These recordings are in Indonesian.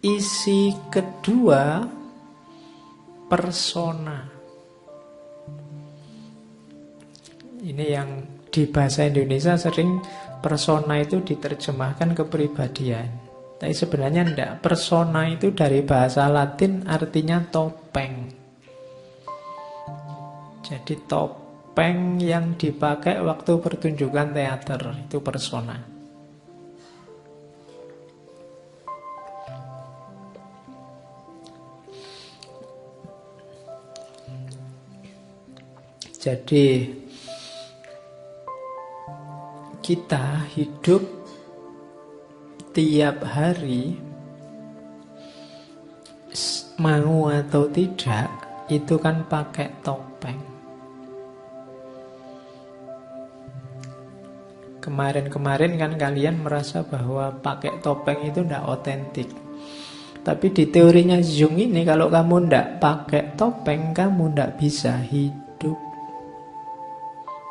isi kedua, persona. Ini yang di bahasa Indonesia sering persona itu diterjemahkan kepribadian. Tapi sebenarnya enggak. Persona itu dari bahasa Latin artinya topeng. Jadi topeng yang dipakai waktu pertunjukan teater itu persona. Jadi kita hidup tiap hari, mau atau tidak, itu kan pakai topeng. Kemarin-kemarin kan kalian merasa bahwa pakai topeng itu tidak otentik. Tapi di teorinya Jung ini, kalau kamu tidak pakai topeng, kamu tidak bisa hidup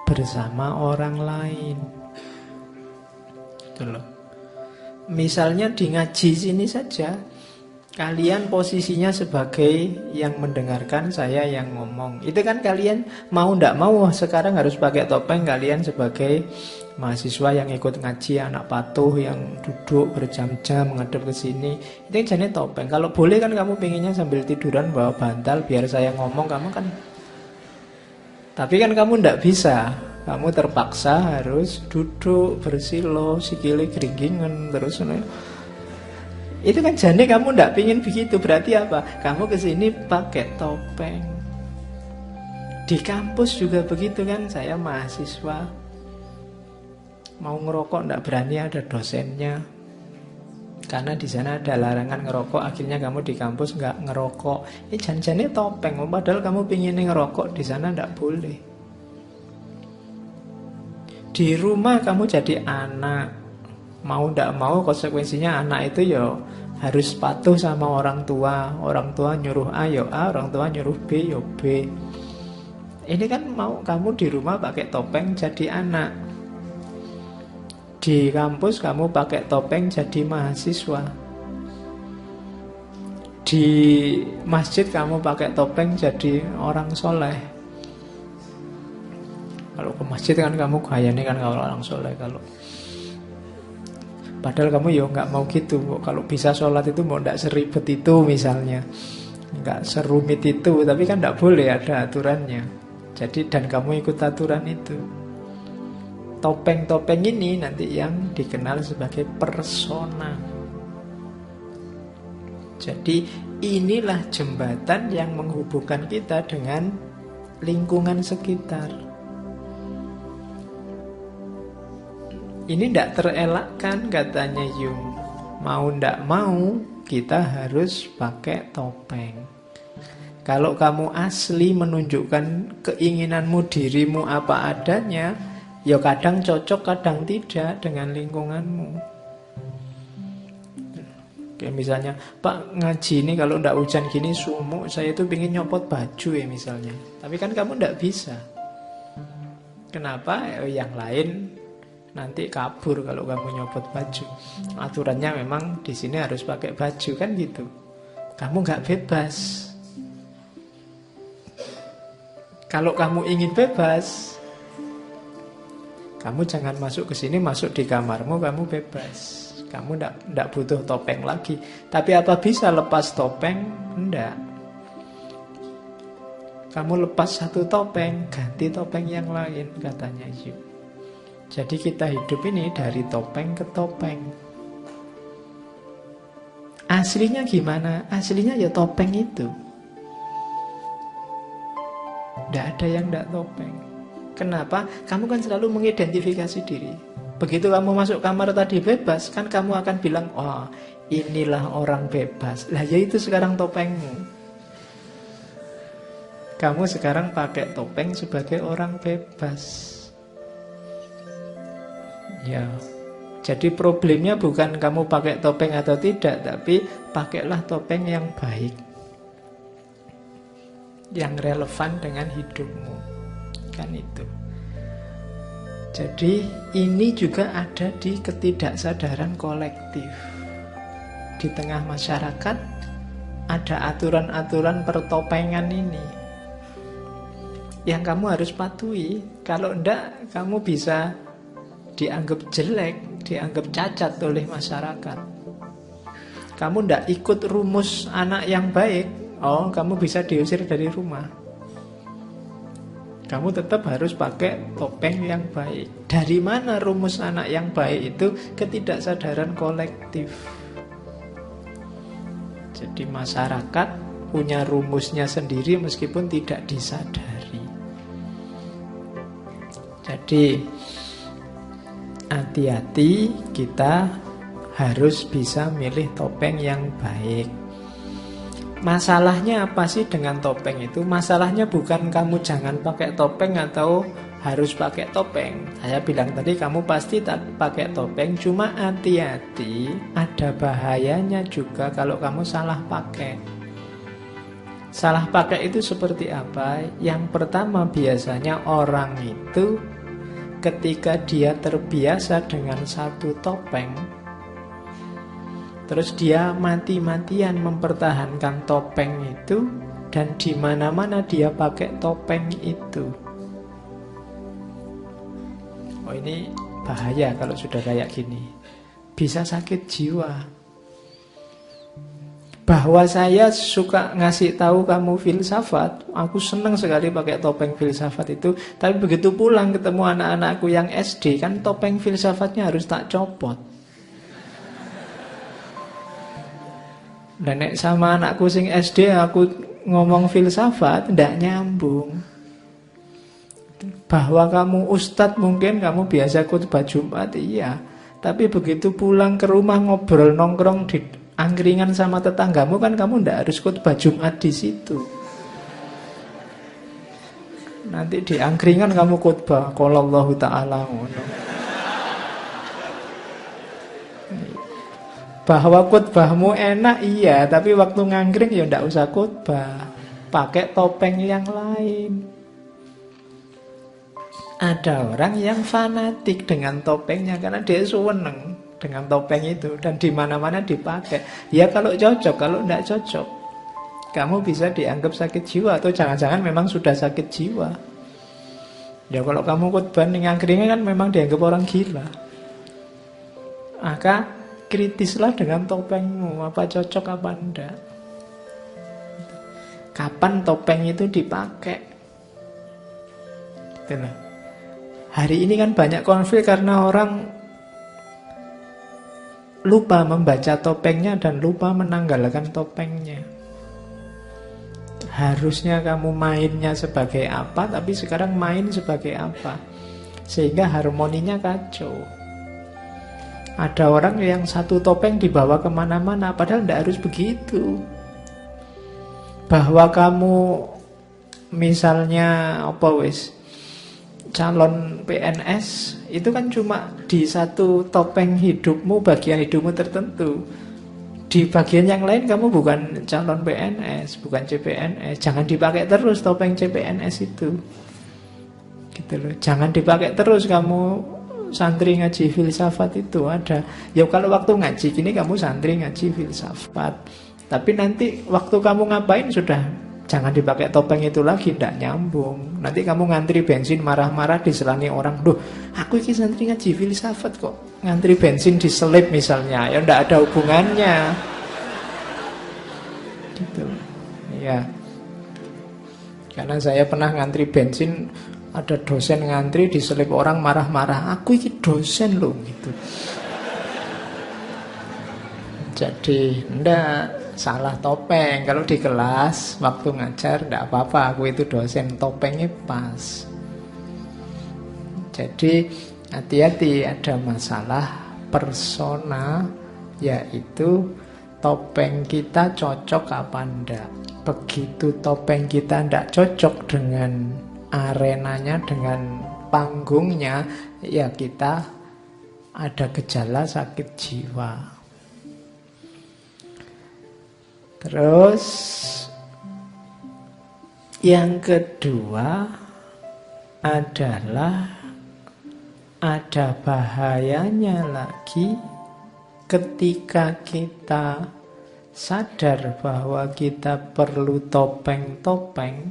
bersama orang lain. Gitu loh. Misalnya di ngaji sini saja, kalian posisinya sebagai yang mendengarkan, saya yang ngomong. Itu kan kalian mau ndak mau sekarang harus pakai topeng. Kalian sebagai mahasiswa yang ikut ngaji, anak patuh yang duduk berjam-jam menghadap ke sini, itu jadi topeng. Kalau boleh kan kamu pengennya sambil tiduran bawa bantal biar saya ngomong, kamu kan. Tapi kan kamu ndak bisa. Kamu terpaksa harus duduk bersilo, sikile geringgingan terus. Itu kan jane kamu ndak pingin begitu. Berarti apa? Kamu kesini pakai topeng. Di kampus juga begitu kan. Saya mahasiswa, mau ngerokok ndak berani, ada dosennya. Karena di sana ada larangan ngerokok. Akhirnya kamu di kampus nggak ngerokok. Ini janjane topeng. Padahal kamu pingin ngerokok, di sana ndak boleh. Di rumah kamu jadi anak, mau ndak mau konsekuensinya anak itu ya harus patuh sama orang tua. Orang tua nyuruh A ya A, orang tua nyuruh B ya B. Ini kan mau kamu di rumah pakai topeng jadi anak. Di kampus kamu pakai topeng jadi mahasiswa. Di masjid kamu pakai topeng jadi orang soleh. Kalau ke masjid kan kamu kayaknya kan kalau orang soleh. Padahal kamu ya nggak mau gitu. Kalau bisa sholat itu mau nggak seribet itu misalnya, nggak serumit itu. Tapi kan nggak boleh, ada aturannya. Jadi dan kamu ikut aturan itu. Topeng-topeng ini nanti yang dikenal sebagai persona. Jadi inilah jembatan yang menghubungkan kita dengan lingkungan sekitar. Ini tidak terelakkan katanya Jung. Mau tidak mau kita harus pakai topeng. Kalau kamu asli menunjukkan keinginanmu, dirimu apa adanya, ya kadang cocok, kadang tidak dengan lingkunganmu. Kayak misalnya, Pak ngaji ini kalau tidak hujan gini sumuk, saya itu ingin nyopot baju ya misalnya. Tapi kan kamu tidak bisa. Kenapa? Yang lain nanti kabur kalau kamu nyopot baju. Aturannya memang di sini harus pakai baju kan gitu. Kamu nggak bebas. Kalau kamu ingin bebas, kamu jangan masuk ke sini, masuk di kamarmu, kamu bebas. Kamu nggak butuh topeng lagi. Tapi apa bisa lepas topeng? Enggak. Kamu lepas satu topeng, ganti topeng yang lain, katanya Jung. Jadi kita hidup ini dari topeng ke topeng. Aslinya gimana? Aslinya ya topeng itu. Tidak ada yang tidak topeng. Kenapa? Kamu kan selalu mengidentifikasi diri. Begitu kamu masuk kamar tadi bebas, kan kamu akan bilang, oh inilah orang bebas. Lah ya itu sekarang topengmu. Kamu sekarang pakai topeng sebagai orang bebas. Ya, jadi problemnya bukan kamu pakai topeng atau tidak, tapi pakailah topeng yang baik, yang relevan dengan hidupmu. Kan itu. Jadi ini juga ada di ketidaksadaran kolektif. di tengah masyarakat ada aturan-aturan pertopengan ini yang kamu harus patuhi. Kalau enggak, kamu bisa dianggap jelek, dianggap cacat oleh masyarakat. Kamu enggak ikut rumus anak yang baik, kamu bisa diusir dari rumah. Kamu tetap harus pakai topeng yang baik. Dari mana rumus anak yang baik itu? Ketidaksadaran kolektif. Jadi masyarakat punya rumusnya sendiri meskipun tidak disadari. Jadi hati-hati, kita harus bisa milih topeng yang baik. Masalahnya apa sih dengan topeng itu? Masalahnya bukan kamu jangan pakai topeng atau harus pakai topeng. Saya bilang tadi kamu pasti tak pakai topeng, cuma hati-hati, ada bahayanya juga kalau kamu salah pakai. Salah pakai itu seperti apa? Yang pertama, biasanya orang itu ketika dia terbiasa dengan satu topeng, terus dia mati-matian mempertahankan topeng itu, dan di mana-mana dia pakai topeng itu. Ini bahaya kalau sudah kayak gini. Bisa sakit jiwa. Bahwa saya suka ngasih tahu kamu filsafat, aku senang sekali pakai topeng filsafat itu. Tapi begitu pulang ketemu anak-anakku yang SD, kan topeng filsafatnya harus tak copot. Dan sama anakku sing SD aku ngomong filsafat, ndak nyambung. Bahwa kamu ustadz mungkin kamu biasa khutbah Jumat, iya. Tapi begitu pulang ke rumah ngobrol nongkrong di angkringan sama tetanggamu, kan kamu ndak harus khutbah Jumat di situ. Nanti di angkringan kamu khutbah qalallahu ta'ala ngono. Bahwa khutbahmu enak iya, tapi waktu ngangkring ya ndak usah khutbah. Pakai topeng yang lain. Ada orang yang fanatik dengan topengnya karena dia seneng dengan topeng itu dan di mana-mana dipakai. Ya kalau cocok, kalau tidak cocok, kamu bisa dianggap sakit jiwa atau jangan-jangan memang sudah sakit jiwa. Ya kalau kamu khutbah ning angkringan kan memang dianggap orang gila. Maka kritislah dengan topengmu, apa cocok apa enggak. Kapan topeng itu dipakai? Gitu loh. Hari ini kan banyak konflik karena orang lupa membaca topengnya dan lupa menanggalkan topengnya. Harusnya kamu mainnya sebagai apa, tapi sekarang main sebagai apa, sehingga harmoninya kacau. Ada orang yang satu topeng dibawa kemana-mana, padahal tidak harus begitu. Bahwa kamu misalnya calon PNS itu kan cuma di satu topeng hidupmu, bagian hidupmu tertentu. Di bagian yang lain kamu bukan calon PNS, bukan CPNS. Jangan dipakai terus topeng CPNS itu. Gitu loh. Jangan dipakai terus kamu santri ngaji filsafat itu ada. Ya kalau waktu ngaji gini kamu santri ngaji filsafat. Tapi nanti waktu kamu ngapain sudah jangan dipakai topeng itu lagi, tidak nyambung. Nanti kamu ngantri bensin marah-marah diselani orang, "Duh, aku ini santri ngaji filsafat kok ngantri bensin diselip misalnya." Ya tidak ada hubungannya. Gitu. Ya. Karena saya pernah ngantri bensin, ada dosen ngantri diselip orang marah-marah, "Aku ini dosen loh," gitu. Jadi ndak salah topeng. Kalau di kelas waktu ngajar ndak apa-apa, aku itu dosen, topengnya pas. Jadi hati-hati, ada masalah persona, yaitu topeng kita cocok apa ndak. Begitu topeng kita ndak cocok dengan arenanya, dengan panggungnya, ya kita ada gejala sakit jiwa. Terus yang kedua adalah ada bahayanya lagi ketika kita sadar bahwa kita perlu topeng-topeng,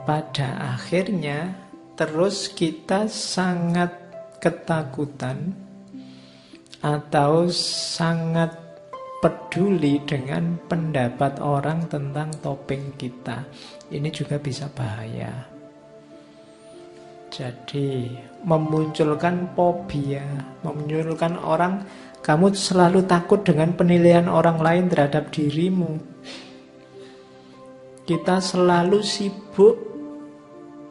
pada akhirnya terus kita sangat ketakutan atau sangat peduli dengan pendapat orang tentang topeng kita. Ini juga bisa bahaya. Jadi memunculkan fobia, memunculkan orang, kamu selalu takut dengan penilaian orang lain terhadap dirimu. Kita selalu sibuk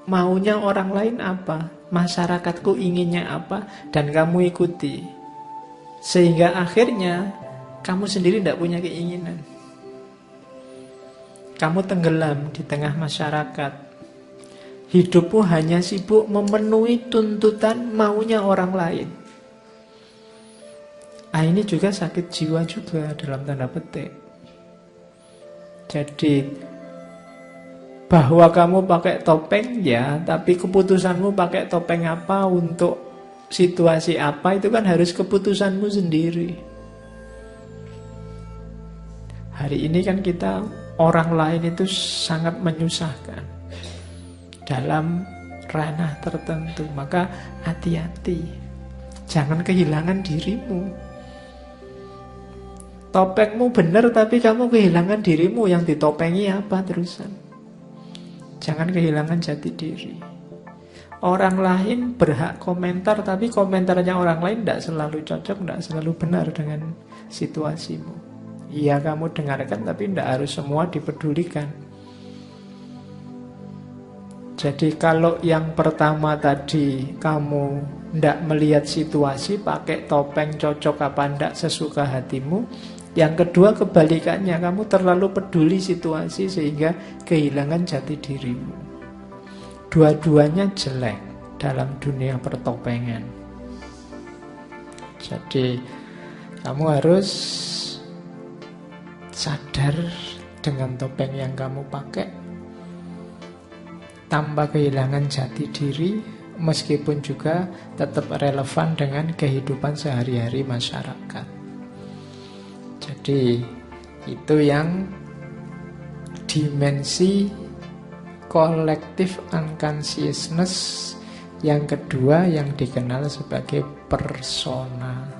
maunya orang lain apa, masyarakatku inginnya apa, dan kamu ikuti. Sehingga akhirnya kamu sendiri tidak punya keinginan. Kamu tenggelam di tengah masyarakat. Hidupmu hanya sibuk memenuhi tuntutan maunya orang lain. Ini juga sakit jiwa juga dalam tanda petik. Jadi bahwa kamu pakai topeng ya, tapi keputusanmu pakai topeng apa untuk situasi apa itu kan harus keputusanmu sendiri. Hari ini kan kita orang lain itu sangat menyusahkan dalam ranah tertentu, maka hati-hati, jangan kehilangan dirimu. Topengmu benar tapi kamu kehilangan dirimu, yang ditopengi apa terusan? Jangan kehilangan jati diri. Orang lain berhak komentar, tapi komentarnya orang lain tidak selalu cocok, tidak selalu benar dengan situasimu. Iya, kamu dengarkan, tapi tidak harus semua dipedulikan. Jadi kalau yang pertama tadi kamu tidak melihat situasi, pakai topeng cocok apa tidak sesuka hatimu. Yang kedua kebalikannya, kamu terlalu peduli situasi sehingga kehilangan jati dirimu. Dua-duanya jelek dalam dunia pertopengan. Jadi kamu harus sadar dengan topeng yang kamu pakai, tanpa kehilangan jati diri, meskipun juga tetap relevan dengan kehidupan sehari-hari masyarakat. Jadi itu yang dimensi collective unconsciousness yang kedua yang dikenal sebagai persona.